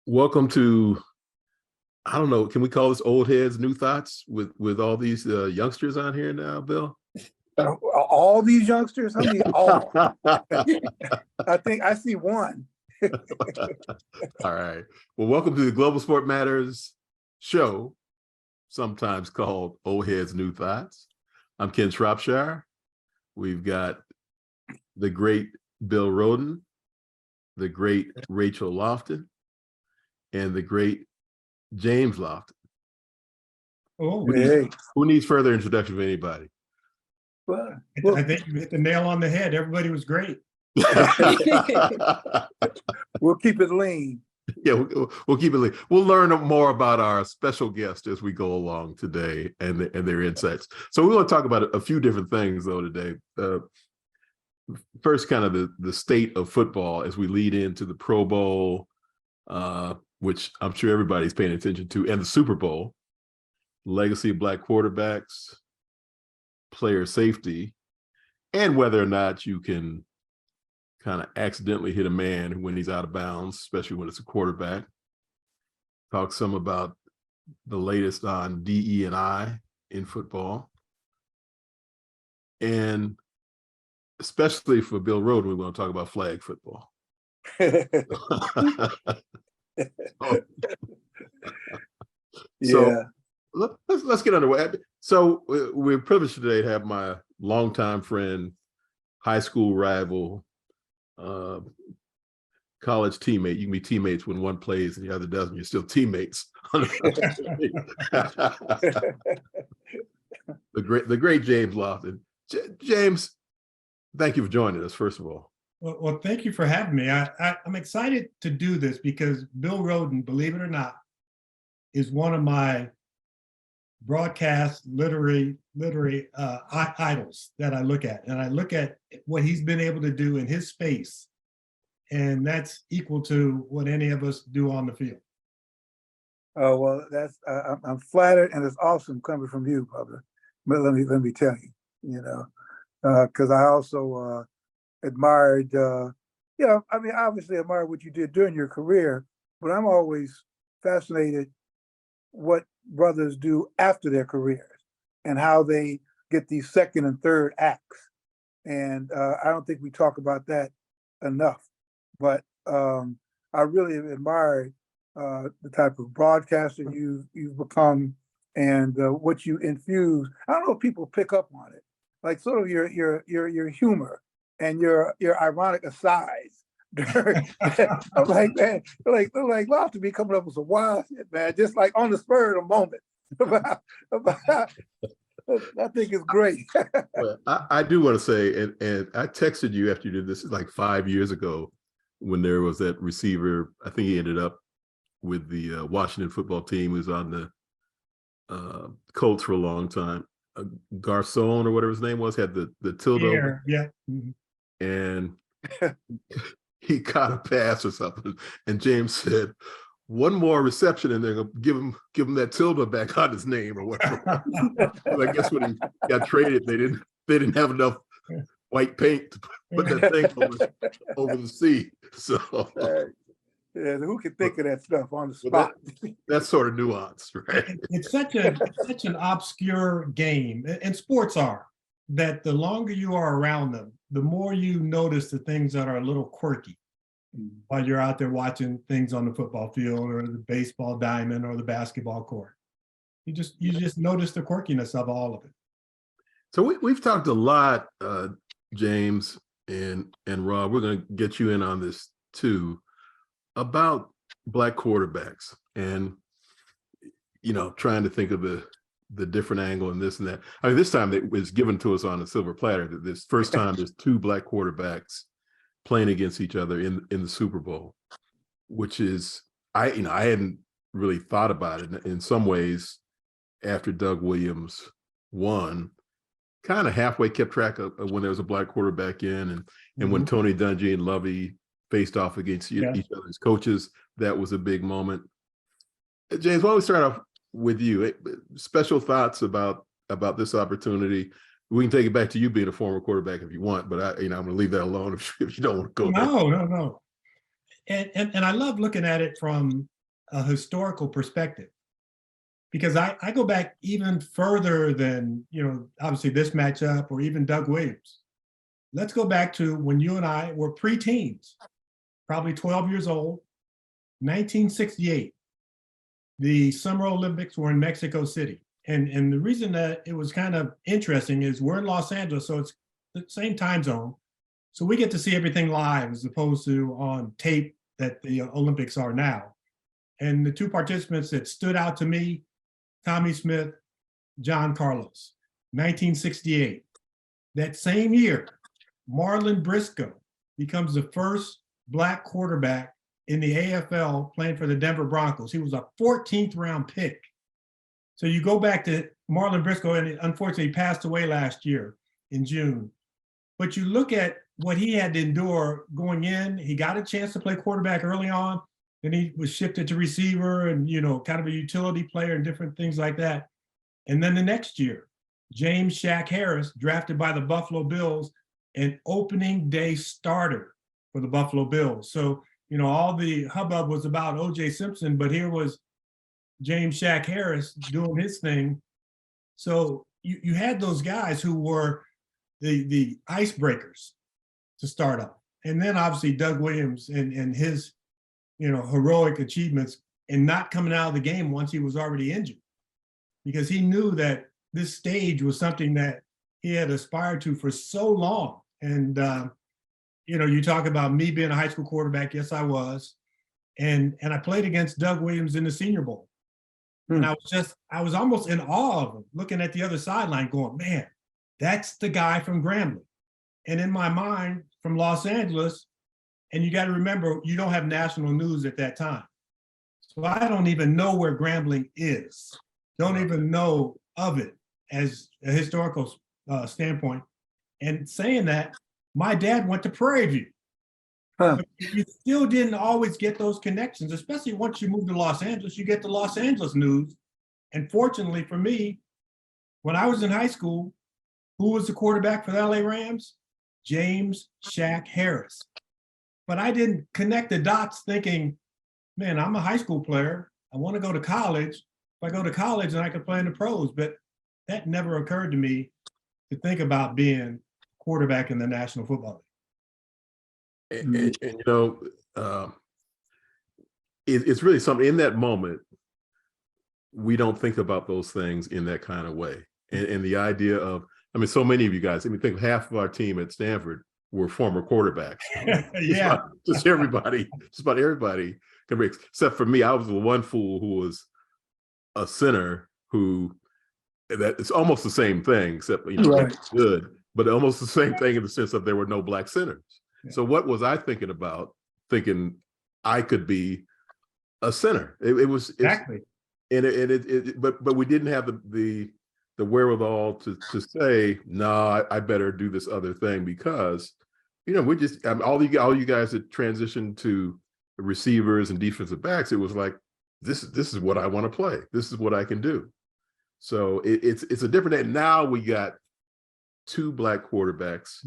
Welcome to, I don't know, can we call this old heads, new thoughts with all these youngsters on here now, Bill? All these youngsters? I mean, all. I think I see one. All right. Well, welcome to the Global Sport Matters show, sometimes called Old Heads, New Thoughts. I'm Ken Shropshire. We've got the great Bill Rhoden, the great Rachel Lofton, and the great James Lofton. Oh, Who needs further introduction of anybody? Well, I think you hit the nail on the head. Everybody was great. we'll keep it lean. Yeah, we'll keep it lean. We'll learn more about our special guest as we go along today and their insights. So we want to talk about a few different things, though, today. First, kind of the state of football as we lead into the Pro Bowl, which I'm sure everybody's paying attention to, and the Super Bowl, legacy of Black quarterbacks, player safety, and whether or not you can kind of accidentally hit a man when he's out of bounds, especially when it's a quarterback. Talk some about the latest on DE&I in football. And especially for Bill Rhoden, we want to talk about flag football. Yeah. Let's get underway. So we're privileged today to have my longtime friend, high school rival, college teammate. You can be teammates when one plays and the other doesn't. You're still teammates. the great James Lofton. James, thank you for joining us, first of all. Well, thank you for having me. I'm excited to do this because Bill Rhoden, believe it or not, is one of my broadcast literary idols that I look at. And I look at what he's been able to do in his space. And that's equal to what any of us do on the field. Oh, well, that's I'm flattered, and it's awesome coming from you, brother. But let me tell you, because I also admired, I mean, obviously admired what you did during your career, but I'm always fascinated what brothers do after their careers and how they get these second and third acts. And I don't think we talk about that enough, but I really admired the type of broadcaster you've become and what you infuse. I don't know if people pick up on it, like sort of your humor and your ironic asides. I'm like, man, like love to be coming up with some wild shit, man, just like on the spur of the moment. I think it's great. Well, I do want to say, and I texted you after you did this like 5 years ago when there was that receiver. I think he ended up with the Washington football team, who was on the Colts for a long time. Garcon or whatever his name was had the tilde over. Yeah. Mm-hmm. And he caught a pass or something, and James said, "One more reception, and they're gonna give him that tilde back on his name or whatever." Well, I guess when he got traded, they didn't have enough white paint to put that thing over the C. So, yeah, who can think of that stuff on the spot? That's sort of nuance, right? It's such an obscure game, and sports are, that the longer you are around them, the more you notice the things that are a little quirky while you're out there watching things on the football field or the baseball diamond or the basketball court. You just notice the quirkiness of all of it. So we've talked a lot, James and Rob. We're going to get you in on this too, about Black quarterbacks and trying to think of the different angle and this and that. I mean, this time it was given to us on a silver platter. This first time there's two Black quarterbacks playing against each other in the Super Bowl, which is, I hadn't really thought about it. In some ways, after Doug Williams won, kind of halfway kept track of when there was a Black quarterback in, and when Tony Dungy and Lovey faced off against each other's coaches, that was a big moment. James, why don't we start off with you? Special thoughts about this opportunity. We can take it back to you being a former quarterback if you want, but I'm going to leave that alone if you don't want to go there. No. And I love looking at it from a historical perspective. Because I go back even further than, obviously this matchup or even Doug Williams. Let's go back to when you and I were preteens, probably 12 years old, 1968. The Summer Olympics were in Mexico City. And the reason that it was kind of interesting is we're in Los Angeles, so it's the same time zone. So we get to see everything live as opposed to on tape that the Olympics are now. And the two participants that stood out to me, Tommy Smith, John Carlos, 1968. That same year, Marlon Briscoe becomes the first Black quarterback in the AFL playing for the Denver Broncos. He was a 14th round pick. So you go back to Marlon Briscoe, and unfortunately he passed away last year in June. But you look at what he had to endure going in. He got a chance to play quarterback early on. Then he was shifted to receiver and, kind of a utility player and different things like that. And then the next year, James Shaq Harris, drafted by the Buffalo Bills, an opening day starter for the Buffalo Bills. So, all the hubbub was about O.J. Simpson, but here was James Shaq Harris doing his thing. So you had those guys who were the icebreakers to start up. And then obviously Doug Williams and his, heroic achievements in not coming out of the game once he was already injured, because he knew that this stage was something that he had aspired to for so long. And, you talk about me being a high school quarterback. Yes, I was. And I played against Doug Williams in the Senior Bowl. And I was almost in awe of him, looking at the other sideline going, man, that's the guy from Grambling. And in my mind, from Los Angeles, and you got to remember, you don't have national news at that time. So I don't even know where Grambling is. Don't even know of it as a historical standpoint. And saying that, my dad went to Prairie View. But you still didn't always get those connections, especially once you move to Los Angeles, you get the Los Angeles news. And fortunately for me, when I was in high school, who was the quarterback for the LA Rams? James Shaq Harris. But I didn't connect the dots thinking, man, I'm a high school player. I want to go to college. If I go to college, then I can play in the pros. But that never occurred to me to think about being quarterback in the National Football League. And it's really something in that moment. We don't think about those things in that kind of way. And the idea of, so many of you guys, think half of our team at Stanford were former quarterbacks. Yeah. Just about everybody, except for me. I was the one fool who was a center that it's almost the same thing, except, Right. good, but almost the same thing in the sense that there were no Black centers. So what was I thinking about? Thinking I could be a center. It was Exactly. But we didn't have the wherewithal to say, no, I better do this other thing, because we just all you guys that transitioned to receivers and defensive backs. It was like, this is what I want to play. This is what I can do. So it's a different day. Now we got two Black quarterbacks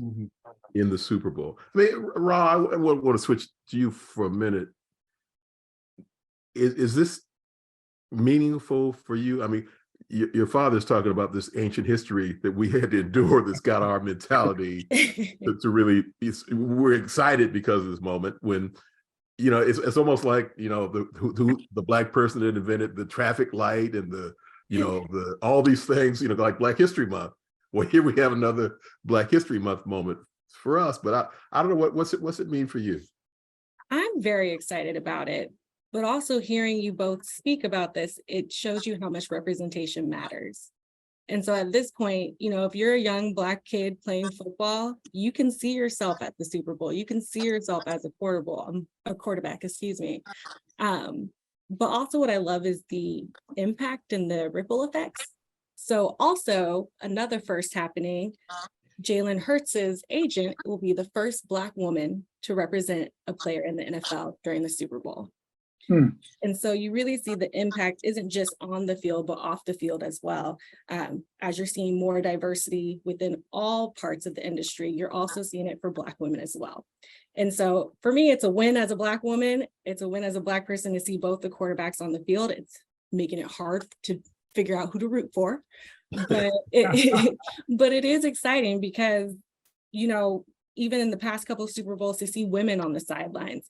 in the Super Bowl. Ra, I want to switch to you for a minute. Is this meaningful for you? Your father's talking about this ancient history that we had to endure that's got our mentality to really, we're excited because of this moment when, it's almost like, the Black person that invented the traffic light and the all these things, like Black History Month. Well, here we have another Black History Month moment for us, but I don't know what's it mean for you? I'm very excited about it, but also hearing you both speak about this, it shows you how much representation matters. And so at this point, if you're a young Black kid playing football, you can see yourself at the Super Bowl. You can see yourself as a quarterback, excuse me. But also what I love is the impact and the ripple effects. So also another first happening, Jalen Hurts' agent will be the first Black woman to represent a player in the NFL during the Super Bowl. Hmm. And so you really see the impact isn't just on the field, but off the field as well. As you're seeing more diversity within all parts of the industry, you're also seeing it for Black women as well. And so for me, it's a win as a Black woman. It's a win as a Black person to see both the quarterbacks on the field. It's making it hard to figure out who to root for. But but it is exciting because, you know, even in the past couple of Super Bowls, to see women on the sidelines.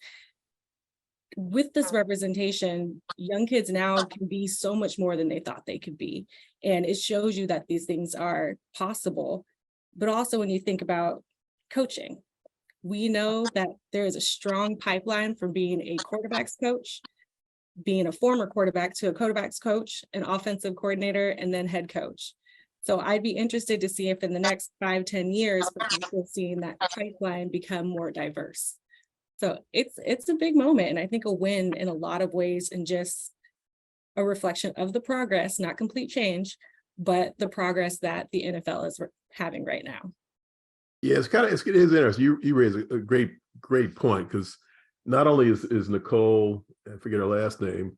With this representation, young kids now can be so much more than they thought they could be. And it shows you that these things are possible. But also when you think about coaching, we know that there is a strong pipeline from being a quarterback's coach, being a former quarterback to a quarterback's coach, an offensive coordinator, and then head coach. So I'd be interested to see if in the next 5-10 years, we're also seeing that pipeline become more diverse. So it's a big moment, and I think a win in a lot of ways, and just a reflection of the progress, not complete change, but the progress that the NFL is having right now. Yeah, it is interesting. You raise a great point, because not only is Nicole, I forget her last name,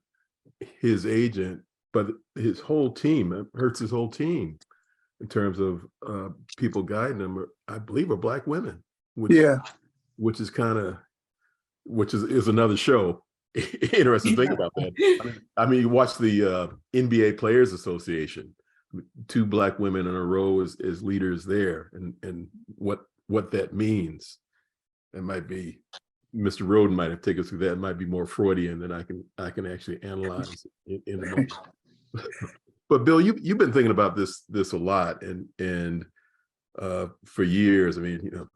his agent, but his whole team, it hurts his whole team in terms of people guiding him, I believe, are Black women, which is another show. Interesting thing about that. I mean, you watch the NBA Players Association, 2 Black women in a row as leaders there, and what that means. It might be, Mr. Rhoden might have taken us through that. It might be more Freudian than I can actually analyze in a moment. But Bill, you've been thinking about this a lot, and for years. I mean, you know,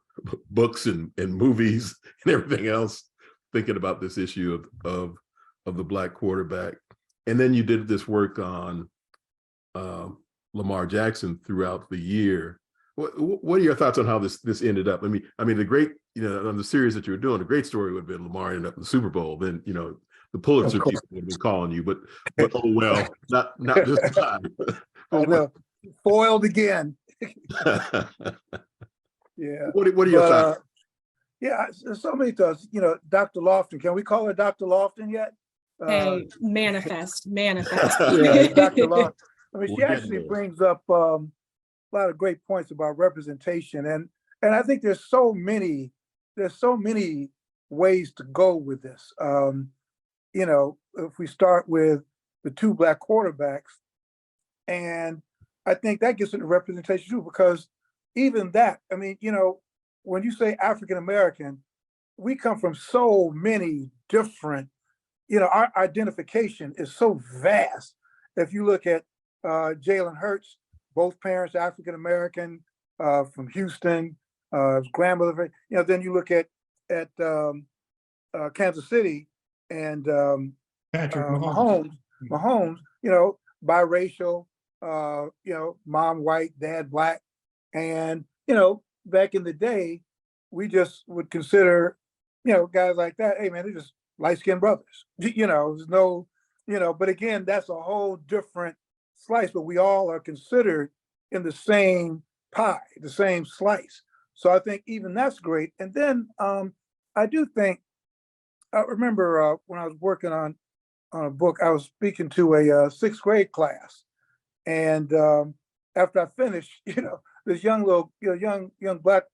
books and movies and everything else, thinking about this issue of the Black quarterback. And then you did this work on Lamar Jackson throughout the year. What are your thoughts on how this ended up? I mean, the great, you know, on the series that you were doing, a great story would have been Lamar ended up in the Super Bowl. Then, you know, the Pulitzer people would have been calling you, but oh well, not this time. I know, foiled again. Yeah. What are your thoughts? Yeah, there's so many thoughts. You know, Dr. Lofton. Can we call her Dr. Lofton yet? Hey, manifest. Yeah, Dr. Lofton. I mean, she We're actually brings up a lot of great points about representation, and I think there's so many ways to go with this. You know, if we start with the 2 Black quarterbacks, and I think that gets into representation too, because even that, I mean, you know, when you say African American, we come from so many different, you know, our identification is so vast. If you look at Jalen Hurts, both parents African American, from Houston, his grandmother, you know, then you look at Kansas City, and Patrick Mahomes. Mahomes, you know, biracial, you know, mom white, dad Black. And, you know, back in the day, we just would consider, you know, guys like that, hey man, they're just light-skinned brothers. You know, there's no, you know, but again, that's a whole different slice, but we all are considered in the same pie, the same slice. So I think even that's great. And then I do think, I remember when I was working on a book, I was speaking to a 6th grade class. And after I finished, you know, this young Black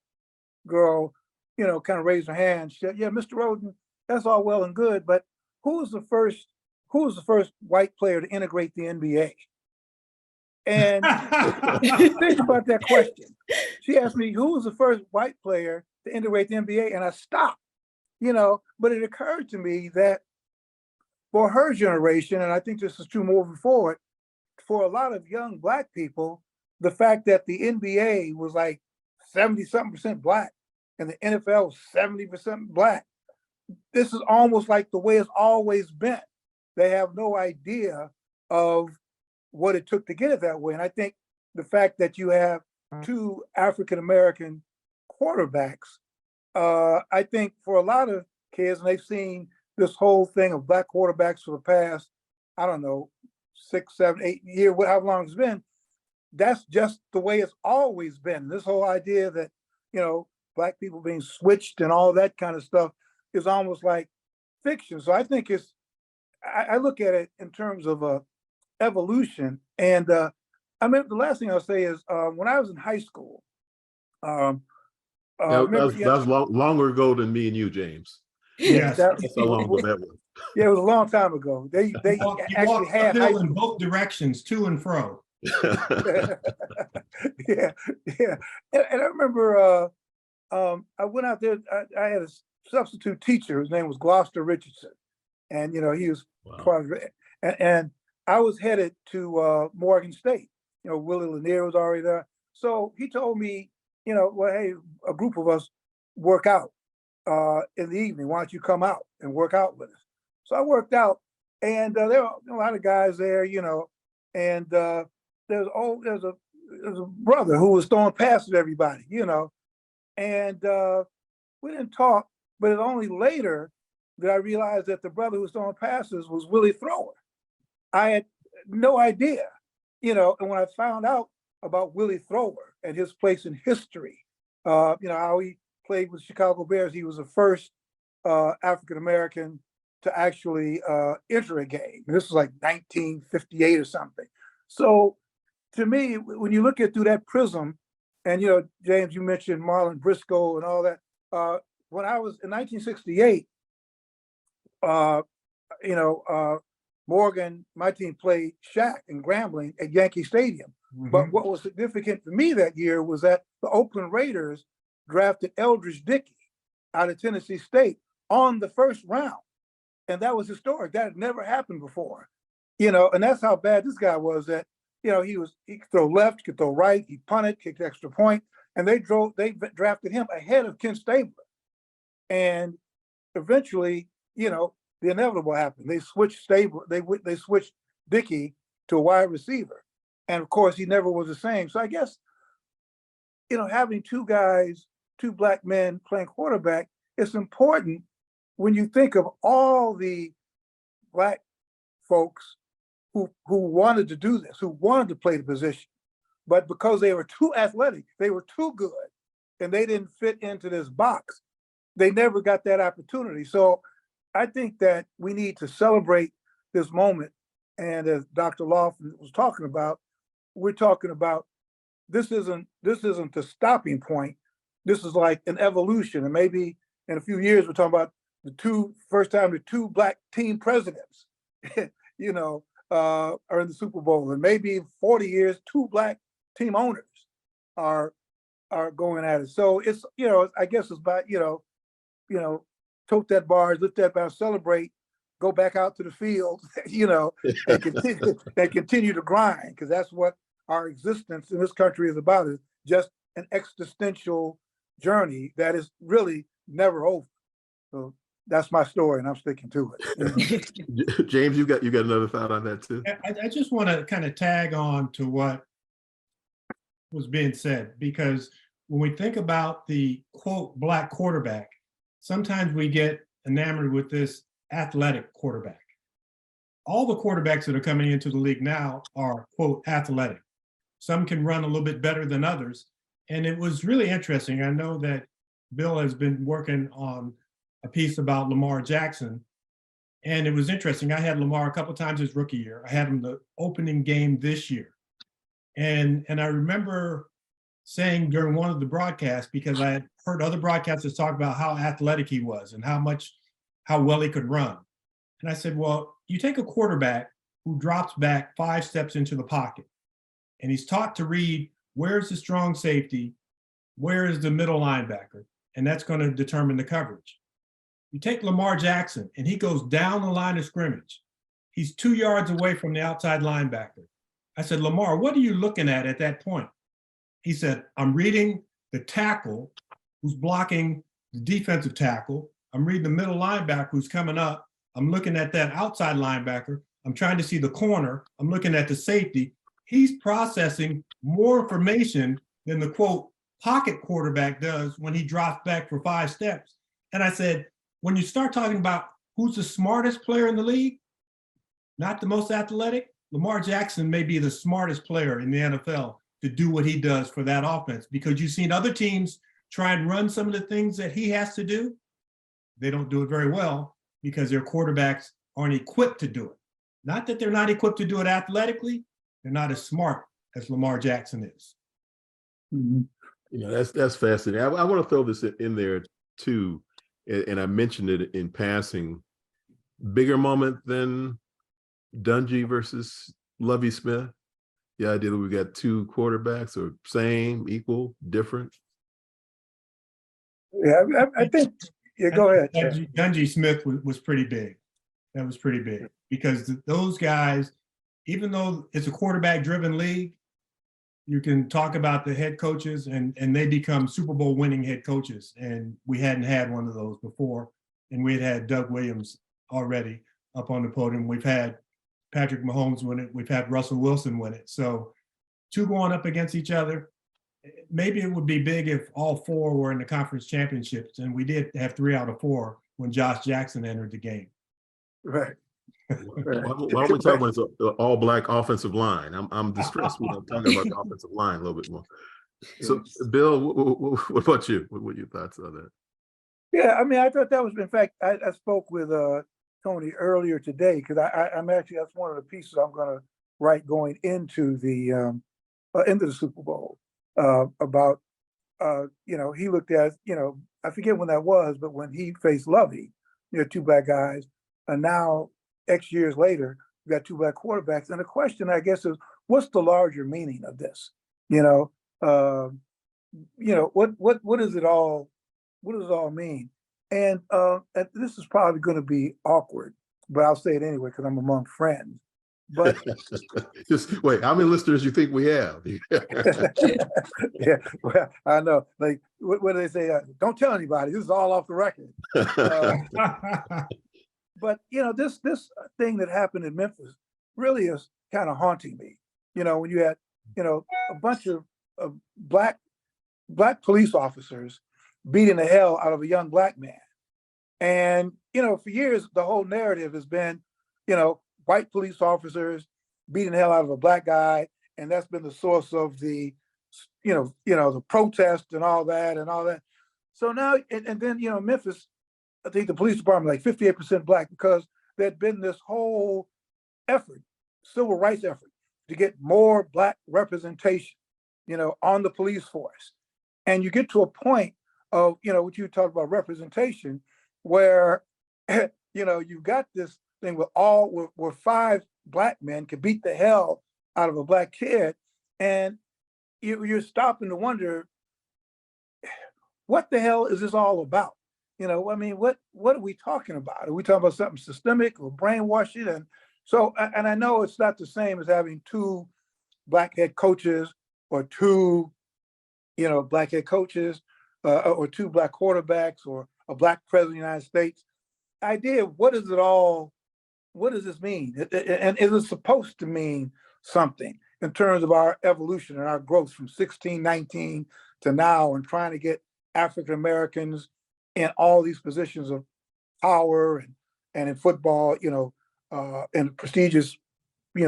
girl, you know, kind of raised her hand. She said, "Yeah, Mr. Rhoden, that's all well and good, but who was the first white player to integrate the NBA?" And think about that question. She asked me, who was the first white player to integrate the NBA? And I stopped, you know, but it occurred to me that for her generation, and I think this is true moving forward, for a lot of young Black people, the fact that the NBA was like 70-something% Black and the NFL was 70% Black, this is almost like the way it's always been. They have no idea of what it took to get it that way. And I think the fact that you have 2 African-American quarterbacks, I think for a lot of kids, and they've seen this whole thing of Black quarterbacks for the past, I don't know, 6, 7, 8 years, however long it's been, that's just the way it's always been. This whole idea that, you know, Black people being switched and all that kind of stuff is almost like fiction. So I think it's I look at it in terms of evolution. And I mean, the last thing I'll say is when I was in high school, remember, that was longer ago than me and you, James. Yes. That's how long ago that was. yeah, it was a long time ago. They You actually walked had high uphill in school. both directions, to and fro. yeah, yeah. And I remember I went out there. I had a substitute teacher. His name was Gloucester Richardson, and he was part of it. And I was headed to Morgan State. Willie Lanier was already there. So he told me, well, hey, a group of us work out in the evening. Why don't you come out and work out with us? So I worked out, and there were a lot of guys there, and there's a brother who was throwing passes to everybody, and we didn't talk, but it's only later that I realized that the brother who was throwing passes was Willie Thrower. I had no idea, and when I found out about Willie Thrower and his place in history, how he played with Chicago Bears, he was the first African-American to actually enter a game. This was like 1958 or something. So to me, when you look at through that prism, and James, you mentioned Marlon Briscoe and all that. When I was in 1968, Morgan, my team played Shaq and Grambling at Yankee Stadium. Mm-hmm. But what was significant for me that year was that the Oakland Raiders drafted Eldridge Dickey out of Tennessee State on the first round. And that was historic. That had never happened before, and that's how bad this guy was. That, he could throw left, he could throw right, he punted, kicked extra point, and they drafted him ahead of Ken Stabler. And eventually, the inevitable happened. They switched Stabler, they switched Dickey to a wide receiver. And of course, he never was the same. So I guess, having two black men playing quarterback, it's important when you think of all the black folks who wanted to do this, who wanted to play the position, but because they were too athletic, they were too good, and they didn't fit into this box, they never got that opportunity. So I think that we need to celebrate this moment. And as Dr. Lofton was talking about, we're talking about this isn't the stopping point. This is like an evolution, and maybe in a few years we're talking about first time the two black team presidents, are in the Super Bowl, and maybe 40 years, two black team owners are going at it. So it's, I guess it's about, tote that bars, lift that bar, celebrate, go back out to the field, and continue to grind, because that's what our existence in this country is about, is just an existential journey that is really never over. So that's my story, and I'm sticking to it. James, you got another thought on that too? I just want to kind of tag on to what was being said, because when we think about the quote black quarterback, sometimes we get enamored with this athletic quarterback. All the quarterbacks that are coming into the league now are quote athletic. Some can run a little bit better than others. And it was really interesting. I know that Bill has been working on a piece about Lamar Jackson. And it was interesting. I had Lamar a couple of times his rookie year. I had him the opening game this year. And I remember saying during one of the broadcasts, because I had heard other broadcasters talk about how athletic he was and how well he could run. And I said, well, you take a quarterback who drops back 5 steps into the pocket, and he's taught to read where's the strong safety, where is the middle linebacker, and that's going to determine the coverage. You take Lamar Jackson, and he goes down the line of scrimmage. He's 2 yards away from the outside linebacker. I said, Lamar, what are you looking at that point? He said, I'm reading the tackle who's blocking the defensive tackle. I'm reading the middle linebacker who's coming up. I'm looking at that outside linebacker. I'm trying to see the corner. I'm looking at the safety. He's processing more information than the quote pocket quarterback does when he drops back for 5 steps. And I said, when you start talking about who's the smartest player in the league, not the most athletic, Lamar Jackson may be the smartest player in the NFL to do what he does for that offense, because you've seen other teams try and run some of the things that he has to do. They don't do it very well because their quarterbacks aren't equipped to do it. Not that they're not equipped to do it athletically, they're not as smart as Lamar Jackson is. Mhm. That's fascinating. I want to throw this in there too, and I mentioned it in passing. Bigger moment than Dungy versus Lovie Smith. The idea that we got two quarterbacks, or same, equal, different. Yeah, I think. Yeah, go ahead. Dungy Smith was pretty big. That was pretty big because those guys, even though it's a quarterback-driven league, you can talk about the head coaches and they become Super Bowl winning head coaches. And we hadn't had one of those before. And we had Doug Williams already up on the podium. We've had Patrick Mahomes win it. We've had Russell Wilson win it. So two going up against each other. Maybe it would be big if all four were in the conference championships. And we did have 3 out of 4 when Josh Jackson entered the game. Right. Why don't we talk about the all-black offensive line? I'm distressed. We don't talk about the offensive line a little bit more. So, Bill, what about you? What were your thoughts on that? Yeah, I mean, I thought that was, in fact, I spoke with Tony earlier today because I'm actually, that's one of the pieces I'm going to write going into the Super Bowl about, he looked at, I forget when that was, but when he faced Lovey, 2 black guys, and now X years later, we got 2 black quarterbacks. And the question, I guess, is what's the larger meaning of this? What does it all mean? And this is probably going to be awkward, but I'll say it anyway because I'm among friends. But just wait, how many listeners you think we have? yeah, well, I know. Like, what do they say? Don't tell anybody. This is all off the record. But this thing that happened in Memphis really is kind of haunting me. When you had a bunch of black police officers beating the hell out of a young black man, and for years the whole narrative has been white police officers beating the hell out of a black guy, and that's been the source of the the protest and all that. So now and then Memphis, I think the police department like 58% black because there'd been this whole effort, civil rights effort, to get more black representation, on the police force. And you get to a point of, what you talk about representation, where, you've got this thing where 5 black men could beat the hell out of a black kid. And you're stopping to wonder, what the hell is this all about? What are we talking about? Are we talking about something systemic or brainwashing? And so, and I know it's not the same as having 2 black head coaches or 2, black head coaches or 2 black quarterbacks or a black president of the United States. Idea, what does this mean? And is it supposed to mean something in terms of our evolution and our growth from 1619 to now and trying to get African Americans in all these positions of power and in football, in prestigious,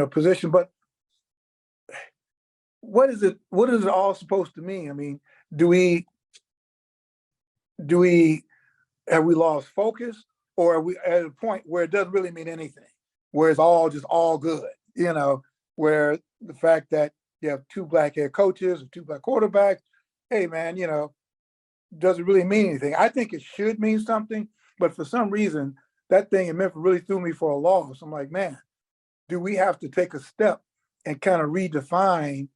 position. But what is it all supposed to mean? I mean, have we lost focus, or are we at a point where it doesn't really mean anything, where it's all just all good, where the fact that you have 2 black head coaches or 2 black quarterbacks, hey man, doesn't really mean anything. I think it should mean something, but for some reason, that thing in Memphis really threw me for a loss. I'm like, man, do we have to take a step and kind of redefine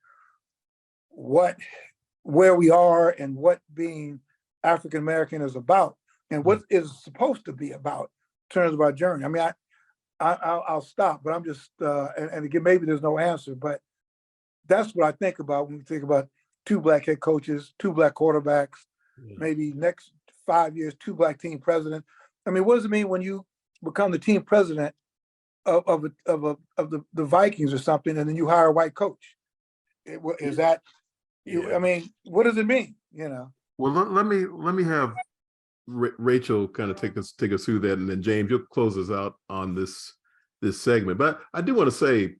where we are and what being African American is about and what is supposed to be about in terms of our journey? I mean, I'll stop, but I'm just, and again, maybe there's no answer, but that's what I think about when we think about 2 black head coaches, 2 black quarterbacks, maybe next 5 years, 2 black team presidents. I mean, what does it mean when you become the team president of the Vikings or something, and then you hire a white coach? Is that I mean, what does it mean? Well, let me have Rachel kind of take us through that, and then James, you'll close us out on this segment. But I do want to say,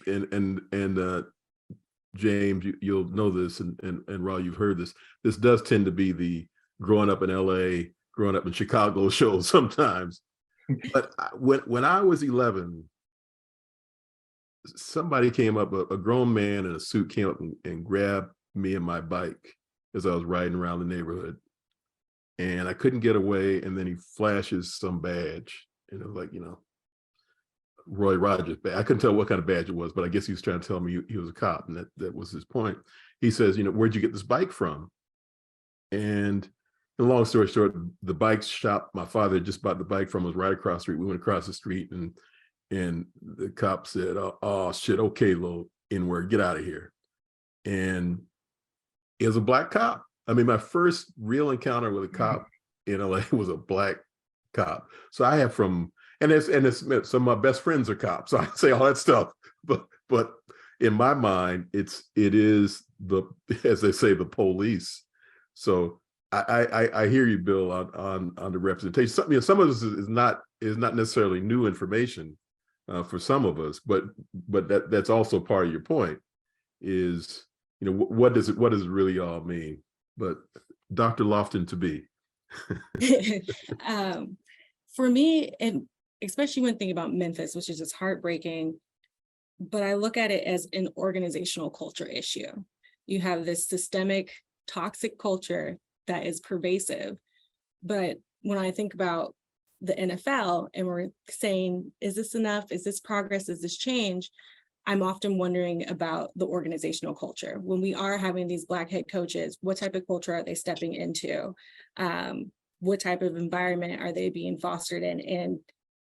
and James, you'll know this, and Raw, you've heard this. This does tend to be the growing up in LA, growing up in Chicago show sometimes. But when I was 11, somebody came up, a grown man in a suit came up and grabbed me and my bike as I was riding around the neighborhood. And I couldn't get away. And then he flashes some badge. And it was like, Roy Rogers badge. I couldn't tell what kind of badge it was, but I guess he was trying to tell me he was a cop. And that was his point. He says, where'd you get this bike from? And long story short, the bike shop my father just bought the bike from was right across the street. We went across the street and the cop said, oh shit, okay, little N-word, get out of here. And it was a black cop. I mean, my first real encounter with a cop in LA was a black cop. So I have some of my best friends are cops. So I say all that stuff, but in my mind, it is as they say, the police. So I hear you, Bill, on the representation. Some of this is not necessarily new information for some of us, but that's also part of your point. Is what does it really all mean? But Dr. Lofton to be. For me, and especially when thinking about Memphis, which is just heartbreaking, but I look at it as an organizational culture issue. You have this systemic toxic culture that is pervasive. But when I think about the NFL and we're saying, is this enough? Is this progress? Is this change? I'm often wondering about the organizational culture. When we are having these Black head coaches, what type of culture are they stepping into? What type of environment are they being fostered in? And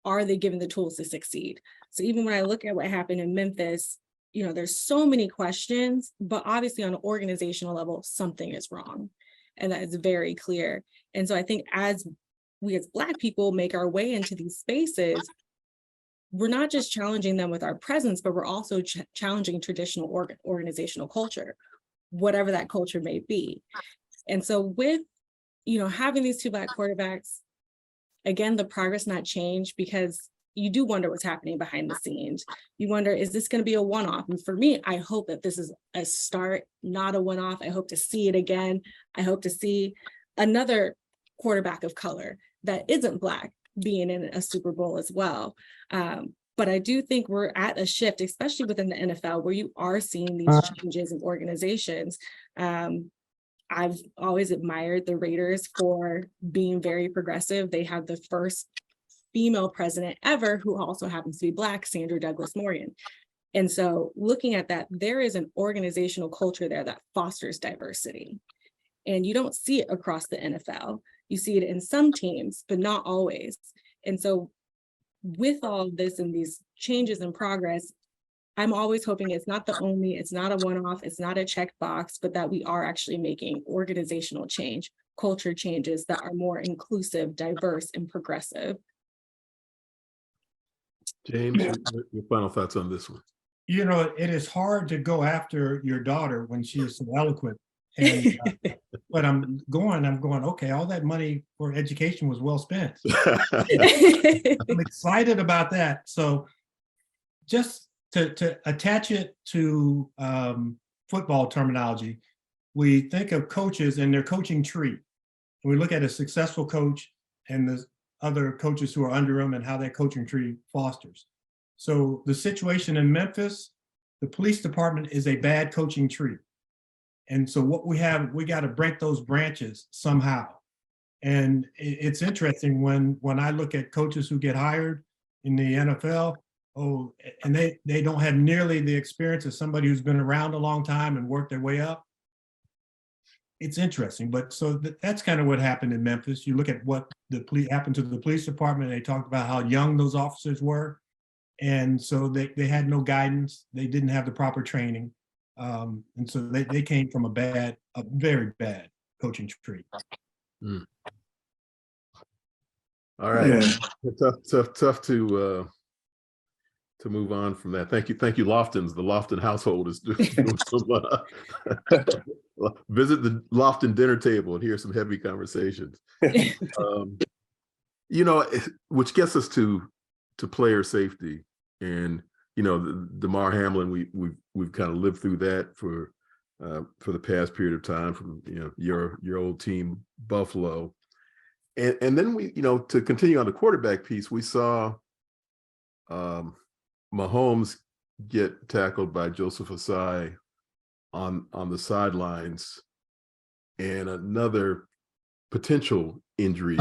are they given the tools to succeed? So even when I look at what happened in Memphis, there's so many questions, but obviously on an organizational level, something is wrong. And that is very clear. And so I think as we as Black people make our way into these spaces, we're not just challenging them with our presence, but we're also challenging traditional organizational culture, whatever that culture may be. And so with, having these two Black quarterbacks, again, the progress not change, because you do wonder what's happening behind the scenes. You wonder, is this going to be a one-off? And for me, I hope that this is a start, not a one-off. I hope to see it again. I hope to see another quarterback of color that isn't Black being in a Super Bowl as well. But I do think we're at a shift, especially within the NFL, where you are seeing these changes in organizations. I've always admired the Raiders for being very progressive. They have the first female president ever who also happens to be Black, Sandra Douglas Morgan. And so looking at that, there is an organizational culture there that fosters diversity. And you don't see it across the NFL. You see it in some teams, but not always. And so with all of this and these changes in progress, I'm always hoping it's not a one-off, it's not a checkbox, but that we are actually making organizational change, culture changes that are more inclusive, diverse, and progressive. James, your final thoughts on this one? It is hard to go after your daughter when she is so eloquent. And but I'm going, okay, all that money for education was well spent. I'm excited about that. So just to attach it to football terminology, we think of coaches and their coaching tree. We look at a successful coach and the other coaches who are under them and how that coaching tree fosters. So the situation in Memphis, the police department is a bad coaching tree. And so what we got to break those branches somehow. And it's interesting when I look at coaches who get hired in the NFL, and they don't have nearly the experience as somebody who's been around a long time and worked their way up. It's interesting, but so that's kind of what happened in Memphis. You look at what happened to the police department. They talked about how young those officers were. And so they had no guidance. They didn't have the proper training. And so they came from a very bad coaching tree. Mm. All right. Yeah. Tough to move on from that. Thank you, Loftons. The Lofton household is doing some, visit the Lofton dinner table and hear some heavy conversations. Which gets us to player safety. And Damar Hamlin, we've kind of lived through that for the past period of time from your old team Buffalo. And then we, to continue on the quarterback piece, we saw Mahomes get tackled by Joseph Asai on the sidelines, and another potential injury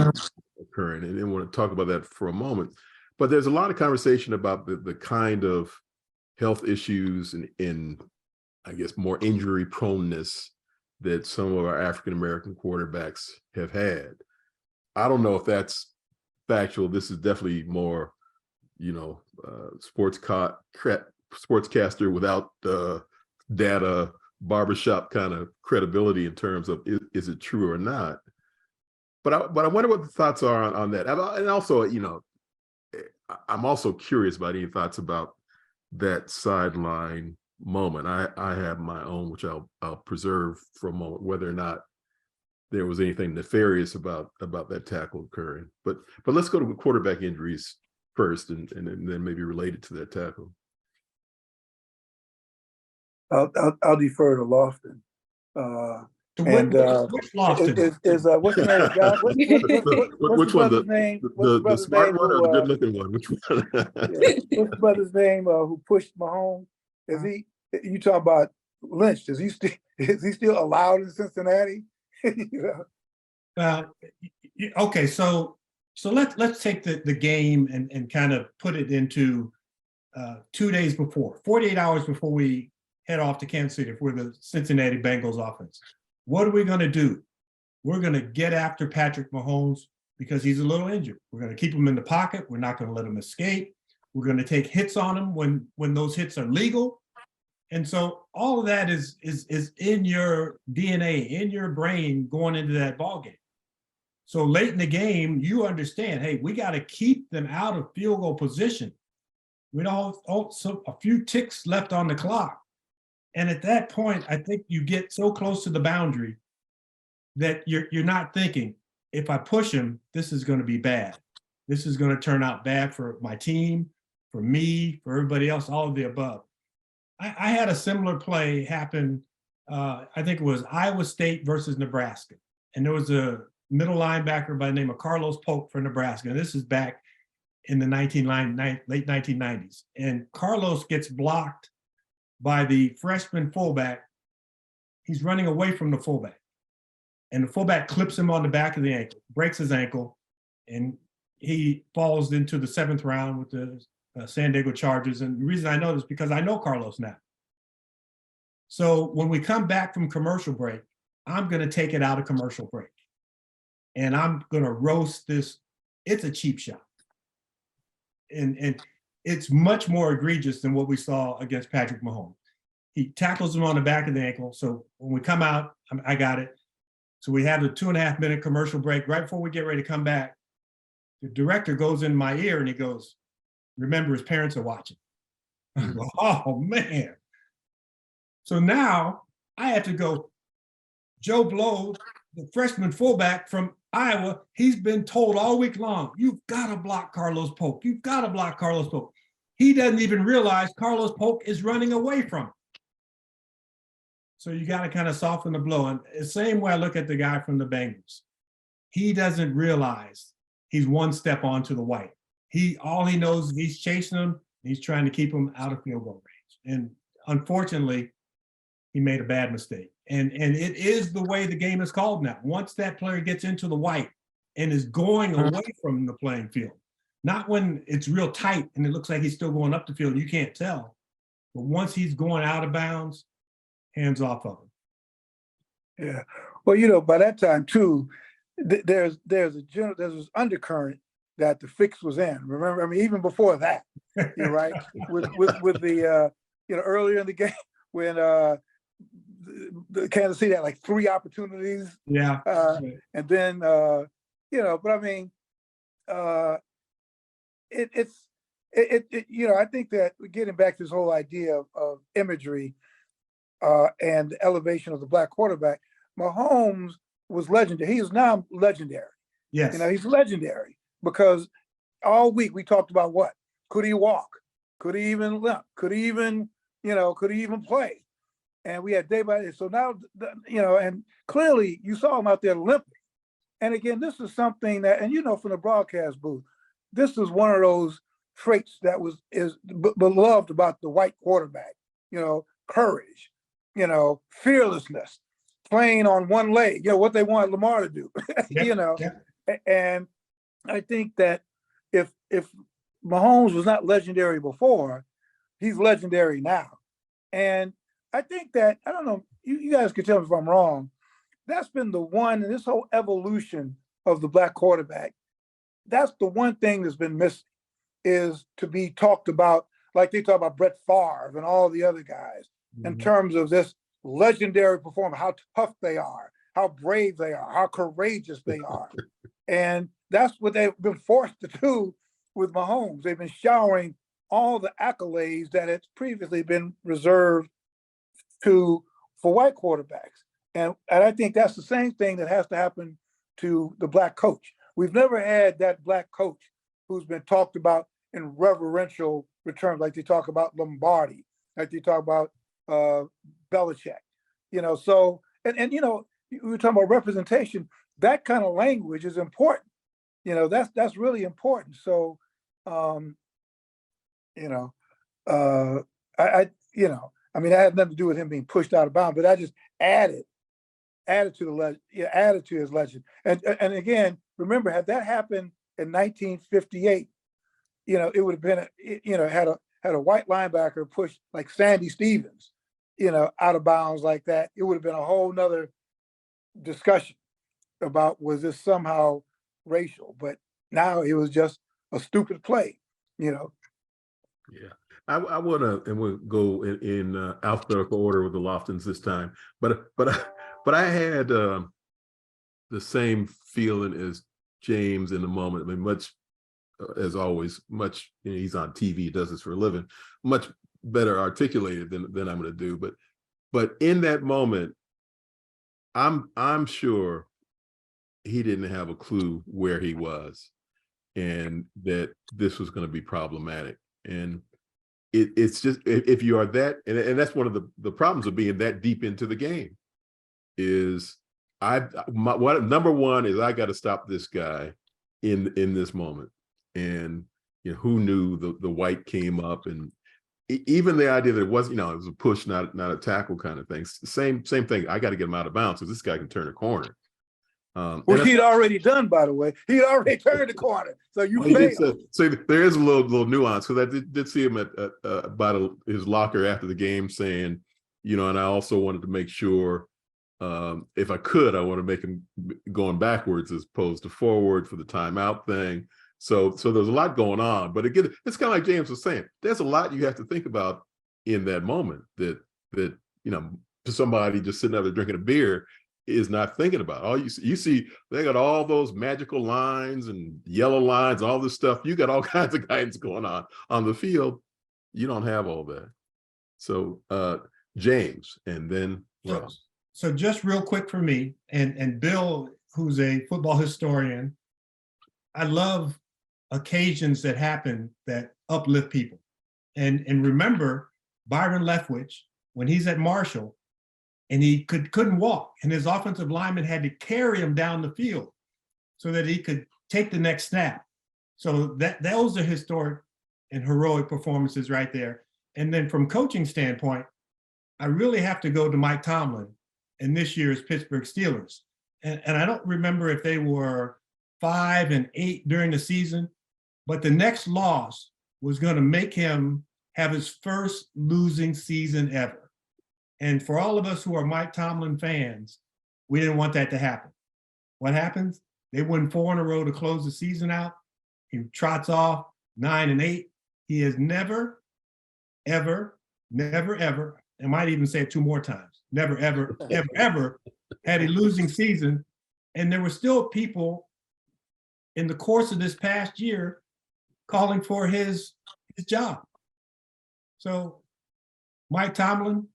occurring. And I want to talk about that for a moment. But there's a lot of conversation about the kind of health issues and I guess more injury proneness that some of our African-American quarterbacks have had. I don't know if that's factual. This is definitely more, sportscaster without data, barbershop kind of credibility in terms of is it true or not. But I wonder what the thoughts are on that. And also, I'm also curious about any thoughts about that sideline moment. I have my own, which I'll preserve for a moment, whether or not there was anything nefarious about that tackle occurring. But let's go to quarterback injuries first, and then maybe related to that tackle. I'll defer to Lofton. Which Lofton? Is what's the name? Guy? What's Which one? the name? The smart one or the good looking one? Which one? What's the brother's name who pushed Mahomes? Is he? You talking about Lynch? Is he still allowed in Cincinnati? Okay, so let's take the game and kind of put it into 2 days before, 48 hours before we head off to Kansas City for the Cincinnati Bengals offense. What are we going to do? We're going to get after Patrick Mahomes because he's a little injured. We're going to keep him in the pocket. We're not going to let him escape. We're going to take hits on him when those hits are legal. And so all of that is in your DNA, in your brain going into that ball game. So late in the game, you understand, hey, we got to keep them out of field goal position. We don't also a few ticks left on the clock. And at that point, I think you get so close to the boundary that you're not thinking, if I push him, this is going to be bad. This is going to turn out bad for my team, for me, for everybody else, all of the above. I had a similar play happen. I think it was Iowa State versus Nebraska. And there was a middle linebacker by the name of Carlos Polk for Nebraska. And this is back in the late 1990s. And Carlos gets blocked by the freshman fullback. He's running away from the fullback. And the fullback clips him on the back of the ankle, breaks his ankle, and he falls into the 7th round with the San Diego Chargers. And the reason I know this is because I know Carlos now. So when we come back from commercial break, I'm going to take it out of commercial break. And I'm going to roast this. It's a cheap shot. And it's much more egregious than what we saw against Patrick Mahomes. He tackles him on the back of the ankle. So when we come out, I got it. So we have the 2.5-minute commercial break. Right before we get ready to come back, the director goes in my ear and he goes, remember, his parents are watching. I go, oh, man. So now I have to go, Joe Blow, the freshman fullback from Iowa, he's been told all week long, you've got to block Carlos Polk. You've got to block Carlos Polk. He doesn't even realize Carlos Polk is running away from him. So you got to kind of soften the blow. And the same way I look at the guy from the Bengals. He doesn't realize he's one step onto the white. All he knows is he's chasing him. He's trying to keep him out of field goal range. And unfortunately, he made a bad mistake. And it is the way the game is called now. Once that player gets into the white and is going away from the playing field, not when it's real tight and it looks like he's still going up the field, you can't tell. But once he's going out of bounds, hands off of him. Yeah. Well, by that time too, there's this undercurrent that the fix was in. Remember, I mean, even before that, you're right. with the earlier in the game when the Kansas City had like 3 opportunities. Yeah. And then but I mean, I think that getting back to this whole idea of imagery and the elevation of the black quarterback, Mahomes was legendary. He is now legendary. Yes. He's legendary because all week we talked about what? Could he walk? Could he even limp? Could he even play? And we had day by day. So now, and clearly you saw him out there limping. And again, this is something that, and from the broadcast booth, this is one of those traits that is beloved about the white quarterback. Courage, fearlessness, playing on one leg. What they want Lamar to do. And I think that if Mahomes was not legendary before, he's legendary now. And I think that, I don't know, you guys can tell me if I'm wrong, that's been the one, this whole evolution of the black quarterback, that's the one thing that's been missing, is to be talked about like they talk about Brett Favre and all the other guys, in terms of this legendary performance, how tough they are, how brave they are, how courageous they are. And that's what they've been forced to do with Mahomes. They've been showering all the accolades that had previously been reserved for white quarterbacks. And I think that's the same thing that has to happen to the black coach. We've never had that black coach who's been talked about in reverential terms, like they talk about Lombardi, like they talk about Belichick. So, and we were talking about representation. That kind of language is important. That's really important. So, it had nothing to do with him being pushed out of bounds, but I just added to the legend, added to his legend. And again, remember, had that happened in 1958, it would have been, had a white linebacker push like Sandy Stevens, out of bounds like that, it would have been a whole nother discussion about, was this somehow racial? But now it was just a stupid play, Yeah. I want to, and we'll go in alphabetical order with the Loftons this time, but I had the same feeling as James in the moment. I mean, much as always, he's on TV, does this for a living, much better articulated than I'm going to do. But in that moment, I'm sure he didn't have a clue where he was, and that this was going to be problematic. And it's just, if you are that, and that's one of the problems of being that deep into the game, is number one is I got to stop this guy in this moment. And who knew the white came up, and even the idea that it was, it was a push, not a tackle kind of thing. Same thing. I got to get him out of bounds because this guy can turn a corner. Which he'd already done, by the way. He'd already turned the corner, so you failed. So there is a little nuance, because I did see him by his locker after the game saying, and I also wanted to make sure, if I could, I want to make him going backwards as opposed to forward for the timeout thing. So there's a lot going on, but again, it's kind of like James was saying, there's a lot you have to think about in that moment that somebody just sitting there drinking a beer is not thinking about. All you see, they got all those magical lines and yellow lines, all this stuff. You got all kinds of guidance going on the field. You don't have all that. So James, and then Ross. So just real quick for me, and Bill, who's a football historian, I love occasions that happen that uplift people. And remember Byron Leftwich, when he's at Marshall, and he couldn't walk, and his offensive lineman had to carry him down the field so that he could take the next snap. So those are historic and heroic performances right there. And then from coaching standpoint, I really have to go to Mike Tomlin and this year's Pittsburgh Steelers. And I don't remember if they were 5-8 during the season, but the next loss was going to make him have his first losing season ever. And for all of us who are Mike Tomlin fans, we didn't want that to happen. What happens? They win 4 in a row to close the season out. He trots off 9-8. He has never, ever, I might even say it 2 more times, never, ever, ever had a losing season. And there were still people in the course of this past year calling for his job. So Mike Tomlin,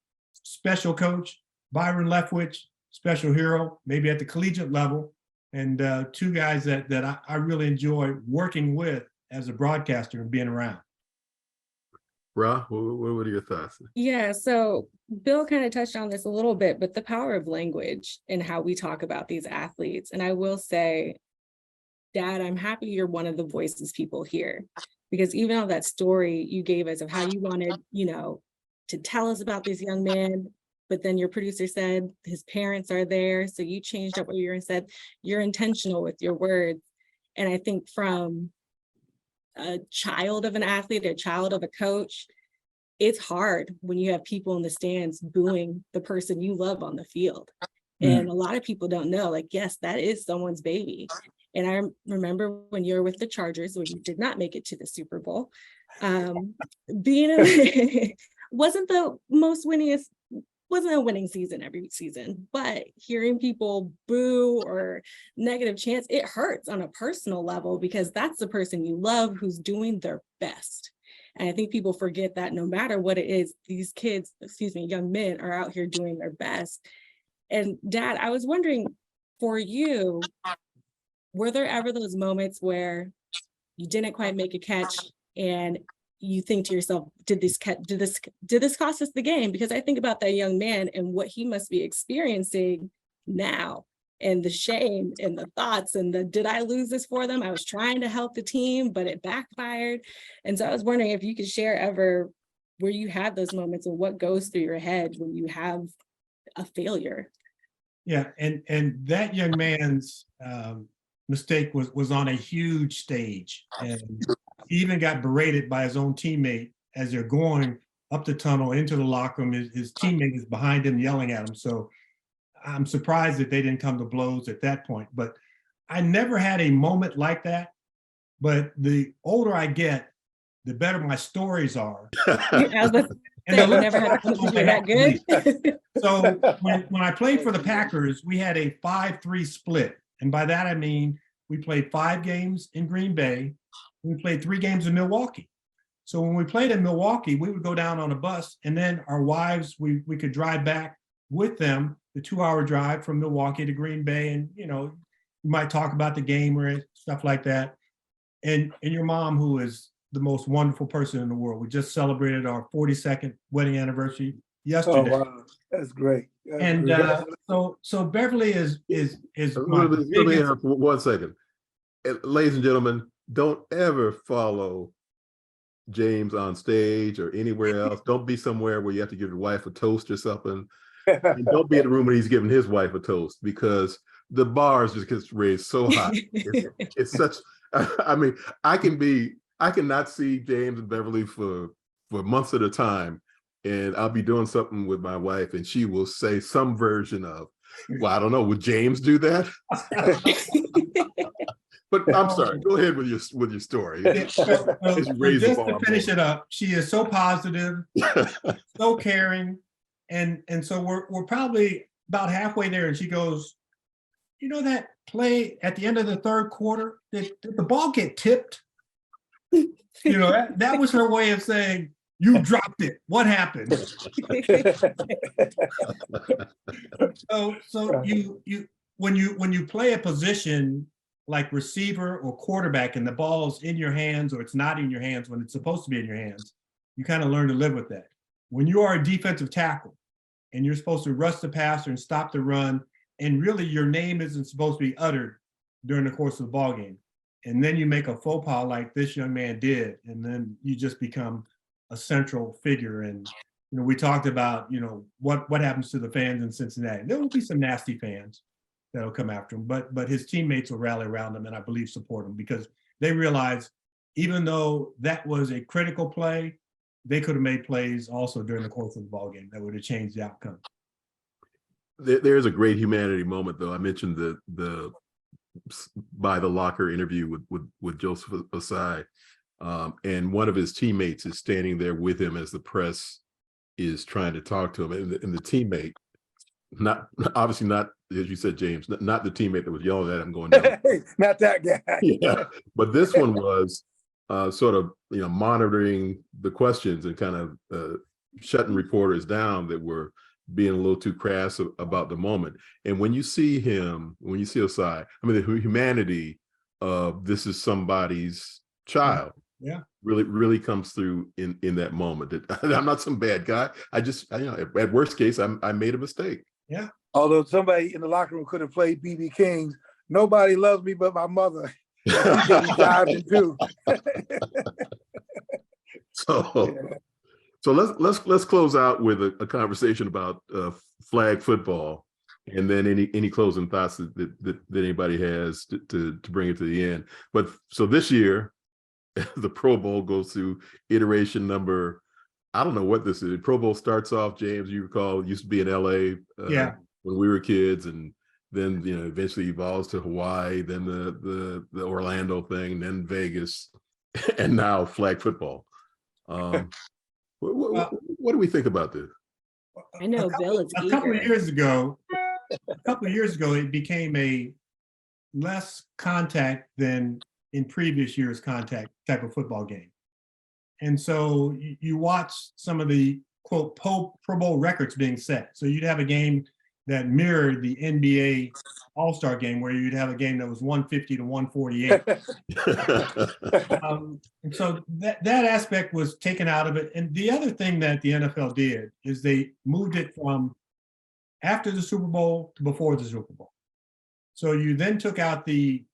special coach, Byron Leftwich, special hero, maybe at the collegiate level, and 2 guys that I really enjoy working with as a broadcaster and being around. Ra, what are your thoughts? Yeah, so Bill kind of touched on this a little bit, but the power of language and how we talk about these athletes. And I will say, Dad, I'm happy you're one of the voices people hear, because even on that story you gave us of how you wanted, to tell us about this young man, but then your producer said his parents are there. So you changed up what you were and said, you're intentional with your words. And I think from a child of an athlete, a child of a coach, it's hard when you have people in the stands booing the person you love on the field. And a lot of people don't know, like, yes, that is someone's baby. And I remember when you were with the Chargers, when you did not make it to the Super Bowl, wasn't a winning season every season, but hearing people boo or negative chants, it hurts on a personal level, because that's the person you love who's doing their best. And I think people forget that no matter what it is, these kids, young men are out here doing their best. And Dad, I was wondering, for you, were there ever those moments where you didn't quite make a catch and you think to yourself, did this cost us the game? Because I think about that young man and what he must be experiencing now, and the shame and the thoughts and did I lose this for them? I was trying to help the team, but it backfired. And so I was wondering if you could share ever where you had those moments and what goes through your head when you have a failure. Yeah, and that young man's mistake was on a huge stage, and he even got berated by his own teammate as they're going up the tunnel into the locker room. His teammate is behind him yelling at him. So I'm surprised that they didn't come to blows at that point. But I never had a moment like that. But the older I get, the better my stories are. And you never had a that good. So when I played for the Packers, we had a 5-3 split. And by that, I mean, we played 5 games in Green Bay. We played 3 games in Milwaukee. So when we played in Milwaukee, we would go down on a bus, and then our wives, we could drive back with them, the 2-hour drive from Milwaukee to Green Bay. And, you might talk about the game or stuff like that. And your mom, who is the most wonderful person in the world. We just celebrated our 42nd wedding anniversary yesterday. Oh, wow. That's great. And so Beverly is my Let me biggest... interrupt for 1 second. Ladies and gentlemen, don't ever follow James on stage or anywhere else. Don't be somewhere where you have to give your wife a toast or something. And don't be in the room when he's giving his wife a toast, because the bars just gets raised so high. It's such, I mean, I cannot see James and Beverly for months at a time, and I'll be doing something with my wife and she will say some version of, well, I don't know, would James do that? But I'm sorry, go ahead with your story. Just to finish it up, she is so positive, so caring, and so we're probably about halfway there, and she goes, that play at the end of the third quarter, did the ball get tipped? That was her way of saying, you dropped it. What happened? So you when you play a position like receiver or quarterback, and the ball's in your hands or it's not in your hands when it's supposed to be in your hands, you kind of learn to live with that. When you are a defensive tackle and you're supposed to rush the passer and stop the run, and really your name isn't supposed to be uttered during the course of the ball game, and then you make a faux pas like this young man did, and then you just become a central figure. And we talked about what happens to the fans in Cincinnati. There will be some nasty fans that'll come after him, but his teammates will rally around him and I believe support him, because they realize even though that was a critical play, they could have made plays also during the course of the ball game that would have changed the outcome. There's a great humanity moment, though. I mentioned the by the locker interview with Joseph Osai, and one of his teammates is standing there with him as the press is trying to talk to him, and the teammate, obviously not, as you said, James, not the teammate that was yelling at him going down. Not that guy. Yeah, but this one was sort of monitoring the questions and kind of shutting reporters down that were being a little too crass about the moment. And when you see Osai, I mean, the humanity of this is somebody's child. Yeah. really comes through in that moment. That I'm not some bad guy. At worst case, I made a mistake. Yeah. Although somebody in the locker room could have played BB King's "Nobody Loves Me But My Mother," and he dived in too. So let's close out with a conversation about flag football, and then any closing thoughts that anybody has to bring it to the end. But so this year, the Pro Bowl goes through iteration number. I don't know what this is. Pro Bowl starts off, James, you recall, used to be in LA when we were kids, and then eventually evolves to Hawaii, then the Orlando thing, then Vegas, and now flag football. What do we think about this? I know Bill is a couple eager. of years ago, it became a less contact than in previous years contact type of football game. And so you watch some of the quote Pro Bowl records being set. So you'd have a game that mirrored the NBA All-Star game, where you'd have a game that was 150 to 148. And so that aspect was taken out of it. And the other thing that the NFL did is they moved it from after the Super Bowl to before the Super Bowl. So you then took out the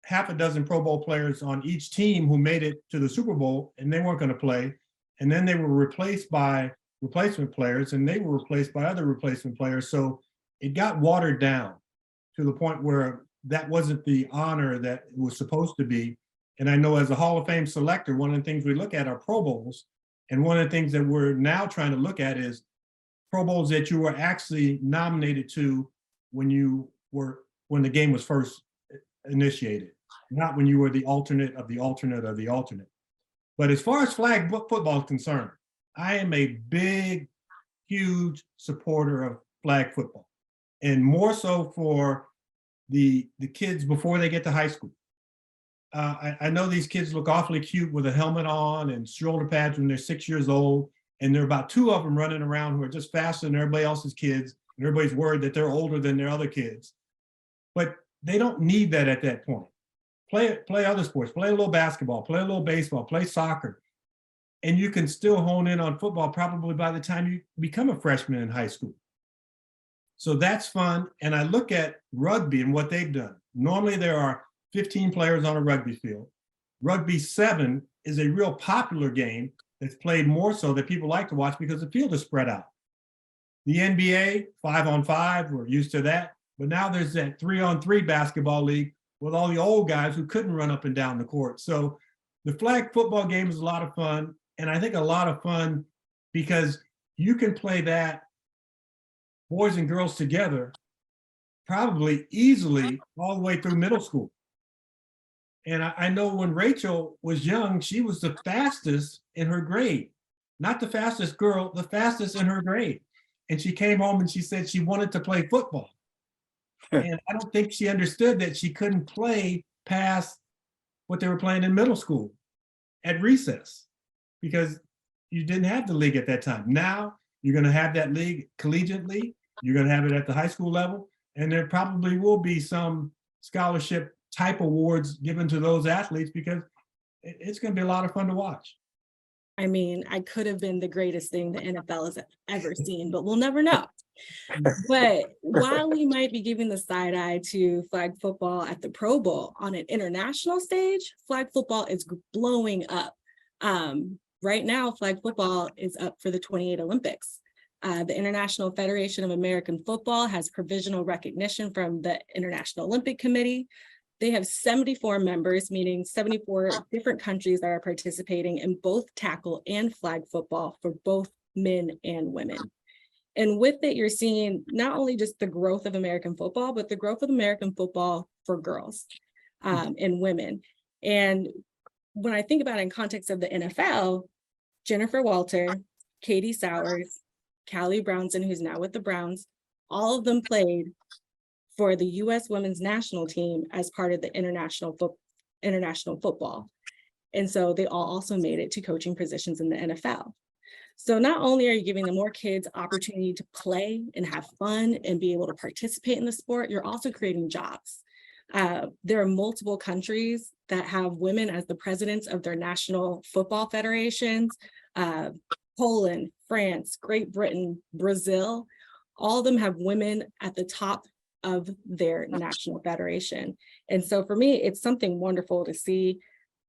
half a dozen Pro Bowl players on each team who made it to the Super Bowl, and they weren't going to play. And then they were replaced by replacement players, and they were replaced by other replacement players. So it got watered down to the point where that wasn't the honor that it was supposed to be. And I know as a Hall of Fame selector, one of the things we look at are Pro Bowls. And one of the things that we're now trying to look at is Pro Bowls that you were actually nominated to when the game was first initiated, not when you were the alternate of the alternate of the alternate. But as far as flag football is concerned, I am a big, huge supporter of flag football, and more so for the kids before they get to high school. I know these kids look awfully cute with a helmet on and shoulder pads when they're 6 years old, and there are about 2 of them running around who are just faster than everybody else's kids, and everybody's worried that they're older than their other kids. But they don't need that at that point. Play other sports, play a little basketball, play a little baseball, play soccer. And you can still hone in on football probably by the time you become a freshman in high school. So that's fun. And I look at rugby and what they've done. Normally there are 15 players on a rugby field. Rugby 7 is a real popular game that's played more so that people like to watch because the field is spread out. The NBA, 5-on-5, we're used to that. But now there's that 3-on-3 basketball league with all the old guys who couldn't run up and down the court. So the flag football game is a lot of fun. And I think a lot of fun because you can play that boys and girls together probably easily all the way through middle school. And I know when Rachel was young, she was the fastest in her grade. Not the fastest girl, the fastest in her grade. And she came home and she said she wanted to play football. And I don't think she understood that she couldn't play past what they were playing in middle school at recess because you didn't have the league at that time. Now you're going to have that league collegiately. You're going to have it at the high school level. And there probably will be some scholarship type awards given to those athletes because it's going to be a lot of fun to watch. I mean, I could have been the greatest thing the NFL has ever seen, but we'll never know. But while we might be giving the side eye to flag football at the Pro Bowl, on an international stage, flag football is blowing up. Right now, flag football is up for the 28 Olympics. The International Federation of American Football has provisional recognition from the International Olympic Committee. They have 74 members, meaning 74 different countries that are participating in both tackle and flag football for both men and women. And with it, you're seeing not only just the growth of American football, but the growth of American football for girls and women. And when I think about it in context of the NFL, Jennifer Walter, Katie Sowers, Callie Brownson, who's now with the Browns, all of them played for the U.S. women's national team as part of the international football. And so they all also made it to coaching positions in the NFL. So not only are you giving the more kids opportunity to play and have fun and be able to participate in the sport, you're also creating jobs. There are multiple countries that have women as the presidents of their national football federations. Poland, France, Great Britain, Brazil, all of them have women at the top of their national federation. And so for me, it's something wonderful to see,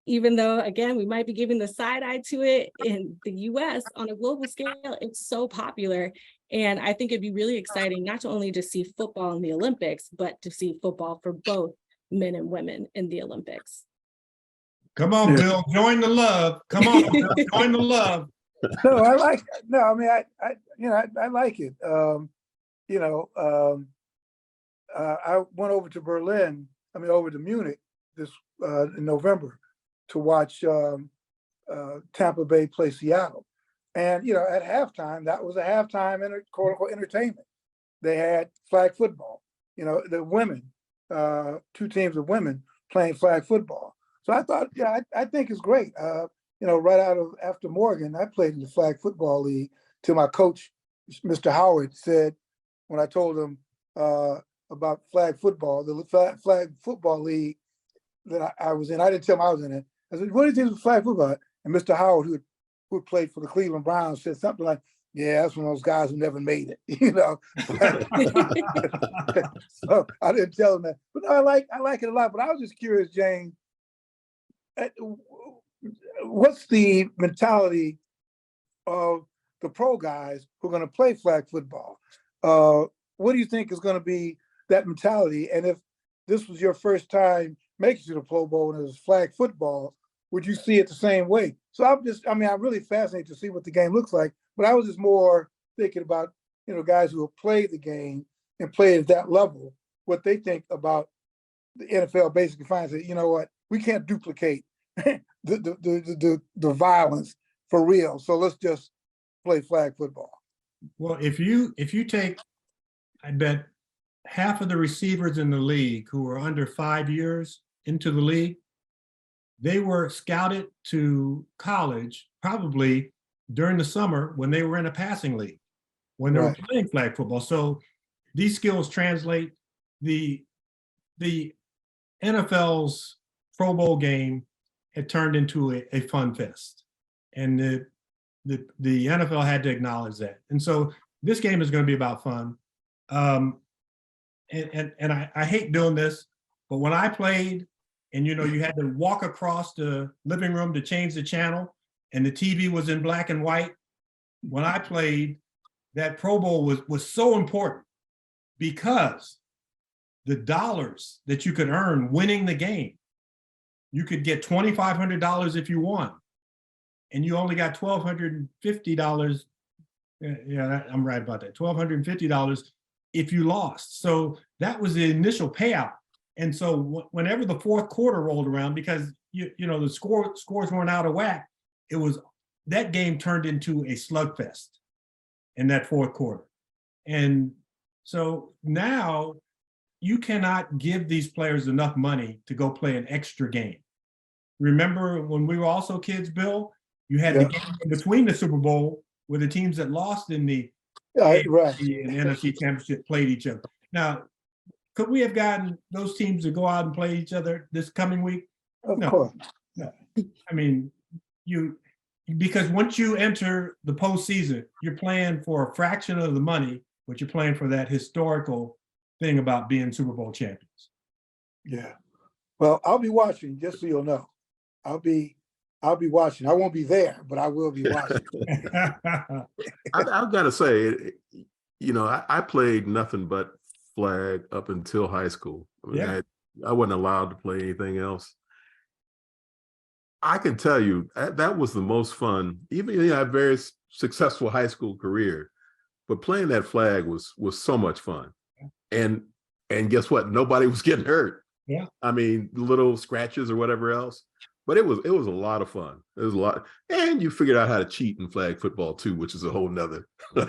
even though, again, we might be giving the side eye to it in the US. On a global scale, it's so popular. And I think it'd be really exciting, not only to see football in the Olympics, but to see football for both men and women in the Olympics. Come on, Bill, join the love. Come on, Bill, join the love. No, I like. No, I mean, I like it. I went over to Berlin. I mean, over to Munich this in November to watch Tampa Bay play Seattle, and at halftime, that was a halftime quote unquote entertainment. They had flag football. The women, 2 teams of women playing flag football. So I thought, I think it's great. Right after Morgan, I played in the flag football league till my coach, Mr. Howard, said, when I told him about flag football, the flag football league that I was in, I didn't tell him I was in it. I said, what do you think of flag football? And Mr. Howard, who played for the Cleveland Browns, said something like, yeah, that's one of those guys who never made it, So I didn't tell him that. But no, I like it a lot. But I was just curious, Jane, what's the mentality of the pro guys who are going to play flag football? What do you think is going to be that mentality? And if this was your first time making it to the Pro Bowl and it was flag football, would you see it the same way? So I'm really fascinated to see what the game looks like. But I was just more thinking about, guys who have played the game and played at that level, what they think about the NFL basically finds that, you know what, we can't duplicate the violence for real. So let's just play flag football. Well, if you take, I bet half of the receivers in the league who are under 5 years into the league, they were scouted to college probably during the summer when they were in a passing league, when they were playing flag football. So these skills translate. The NFL's Pro Bowl game had turned into a fun fest, and the NFL had to acknowledge that. And so this game is going to be about fun. And I hate doing this, but when I played, and you had to walk across the living room to change the channel, and the TV was in black and white. When I played, that Pro Bowl was so important because the dollars that you could earn winning the game, you could get $2,500 if you won, and you only got $1,250. Yeah, I'm right about that. $1,250 if you lost. So that was the initial payout. And so whenever the fourth quarter rolled around, because the scores weren't out of whack, that game turned into a slugfest in that fourth quarter. And so now you cannot give these players enough money to go play an extra game. Remember when we were also kids, Bill, you had the game in between the Super Bowl where the teams that lost in the AFC and NFC championship played each other. Now, could we have gotten those teams to go out and play each other this coming week? Of course. No. I mean, because once you enter the postseason, you're playing for a fraction of the money, but you're playing for that historical thing about being Super Bowl champions. Yeah. Well, I'll be watching, just so you'll know. I'll be watching. I won't be there, but I will be watching. I've got to say, I played nothing but flag up until high school. I mean, I wasn't allowed to play anything else. I can tell you that was the most fun. Even I had a very successful high school career, but playing that flag was so much fun. And guess what? Nobody was getting hurt. Yeah. I mean, little scratches or whatever else. But it was a lot of fun. It was a lot, and you figured out how to cheat in flag football too, which is a whole nother. You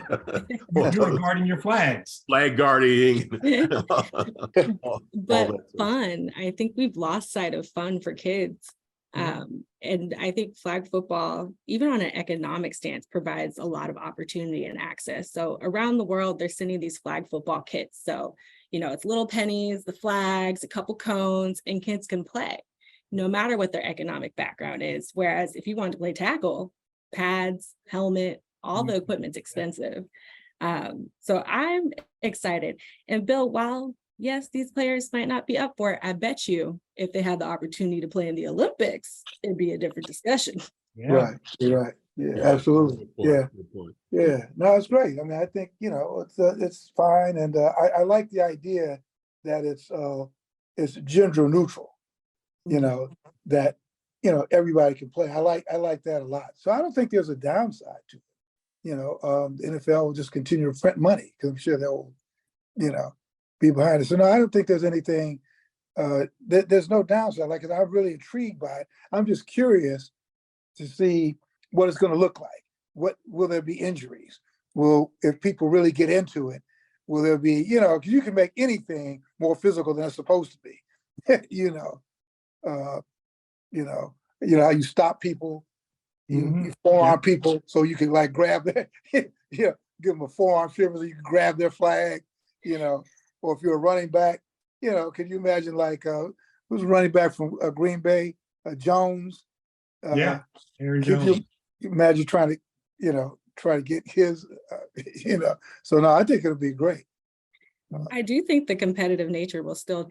were guarding your flags. Flag guarding. But fun. I think we've lost sight of fun for kids. And I think flag football, even on an economic stance, provides a lot of opportunity and access. So around the world, they're sending these flag football kits. So, It's little pennies, the flags, a couple cones, and kids can play, no matter what their economic background is. Whereas if you want to play tackle, pads, helmet, all the equipment's expensive. So I'm excited. And Bill, while yes, these players might not be up for it, I bet you if they had the opportunity to play in the Olympics, it'd be a different discussion. Yeah. Right, you're right. Yeah, absolutely. Good point, Yeah, good point. yeah. No, it's great. I mean, I think, it's fine. And I like the idea that it's gender neutral, that, everybody can play. I like that a lot. So I don't think there's a downside to it. The NFL will just continue to print money because I'm sure they'll, be behind it. So no, I don't think there's anything, there's no downside. Like, I'm really intrigued by it. I'm just curious to see what it's going to look like. What will there be injuries? If people really get into it, will there be, because you can make anything more physical than it's supposed to be. How you stop people, you forearm people so you can like grab their, give them a forearm shiver so you can grab their flag, or if you're a running back, can you imagine like who's running back from Green Bay, Jones? Aaron Could Jones. you imagine trying to get his, So no, I think it'll be great. I do think the competitive nature will still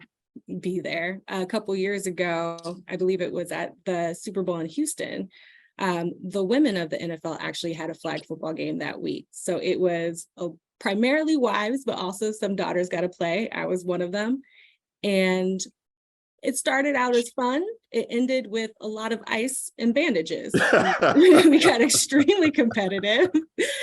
be there. A couple years ago, I believe it was at the Super Bowl in Houston, the women of the NFL actually had a flag football game that week. So it was primarily wives, but also some daughters got to play. I was one of them. And it started out as fun. It ended with a lot of ice and bandages. We got extremely competitive.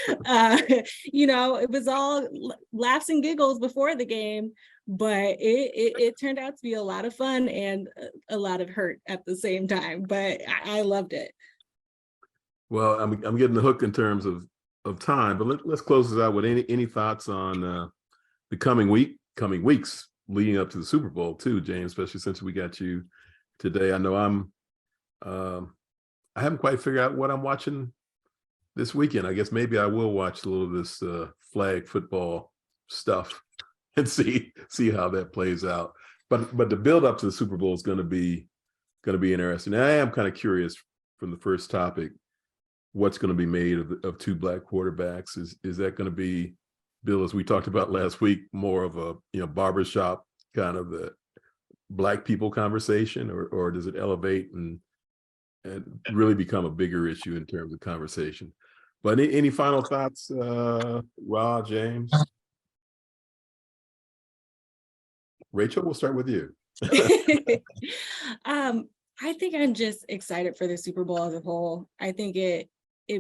It was all laughs and giggles before the game, but it turned out to be a lot of fun and a lot of hurt at the same time. But I loved it. Well, I'm getting the hook in terms of time, but let's close this out with any thoughts on the coming weeks leading up to the Super Bowl too, James, especially since we got you today. I know I haven't quite figured out what I'm watching this weekend. I guess maybe I will watch a little of this flag football stuff and see how that plays out. But the build up to the Super Bowl is going to be interesting. And I am kind of curious from the first topic, what's going to be made of two black quarterbacks. Is that going to be, Bill, as we talked about last week, more of a barbershop kind of the black people conversation, or does it elevate and really become a bigger issue in terms of conversation? But any final thoughts, Rod, James? Rachel, we'll start with you. I think I'm just excited for the Super Bowl as a whole. I think it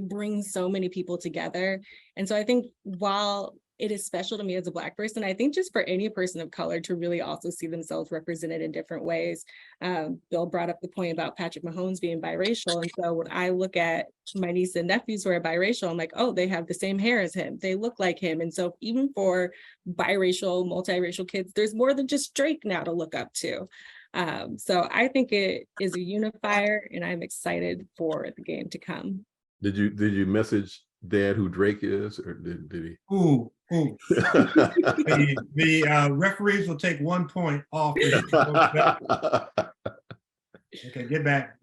brings so many people together. And so I think while it is special to me as a Black person, I think just for any person of color to really also see themselves represented in different ways. Bill brought up the point about Patrick Mahomes being biracial. And so when I look at my niece and nephews who are biracial, I'm like, oh, they have the same hair as him. They look like him. And so even for biracial, multiracial kids, there's more than just Drake now to look up to. So I think it is a unifier, and I'm excited for the game to come. Did you message Dad who Drake is, or did he? Ooh. The referees will take 1 point off. Okay, get back.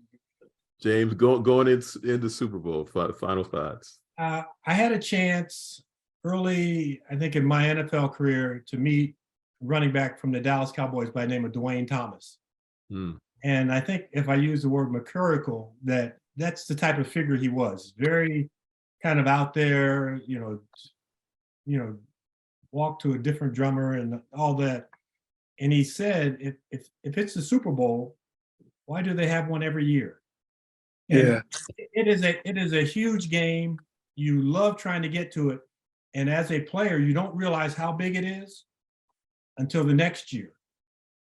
James, going into Super Bowl, final thoughts. I had a chance early, I think, in my NFL career to meet running back from the Dallas Cowboys by the name of Dwayne Thomas. And I think if I use the word mercurial, that's the type of figure he was. Very kind of out there, walk to a different drummer and all that. And he said, if it's the Super Bowl, why do they have one every year? And it is a huge game. You love trying to get to it. And as a player, you don't realize how big it is until the next year.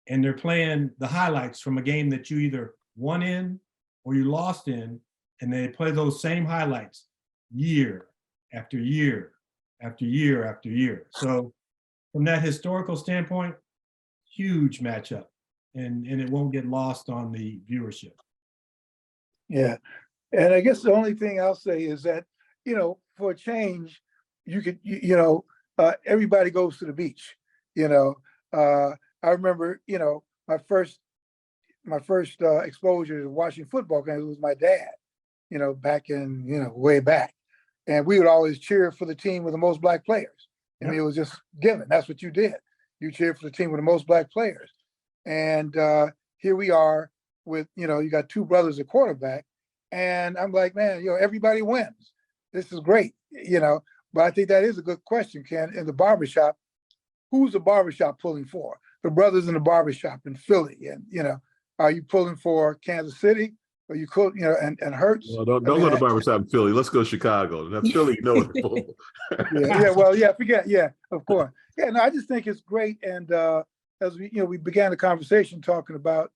And they're playing the highlights from a game that you either won in or you lost in, and they play those same highlights year after year after year after year. So from that historical standpoint, huge matchup, and it won't get lost on the viewership. Yeah. And I guess the only thing I'll say is that, for a change, you could, everybody goes to the beach, I remember, my first exposure to watching football games was my dad, back in, way back. And we would always cheer for the team with the most black players. I mean, it was just given. That's what you did. You cheered for the team with the most black players. And here we are with, you got two brothers at quarterback. And I'm like, man, everybody wins. This is great, But I think that is a good question, Ken. In the barbershop, who's the barbershop pulling for? The brothers in the barbershop in Philly. And, are you pulling for Kansas City? Or you could, and Hurts? Well, don't go to barbershop in Philly. Let's go Chicago. Now, Philly, what to pull. Forget. Yeah, of course. Yeah, no, I just think it's great. And as we began the conversation talking about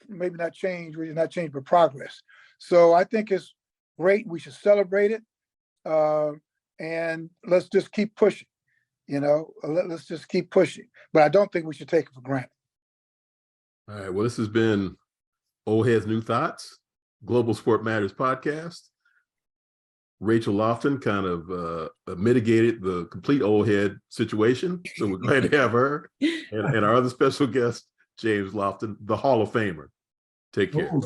maybe not change, but progress. So I think it's great. We should celebrate it. And let's just keep pushing, let's just keep pushing. But I don't think we should take it for granted. All right. Well, this has been Old Heads New Thoughts, Global Sport Matters podcast. Rachel Lofton kind of mitigated the complete old head situation. So we're glad to have her. And our other special guest, James Lofton, the Hall of Famer. Take care. Ooh,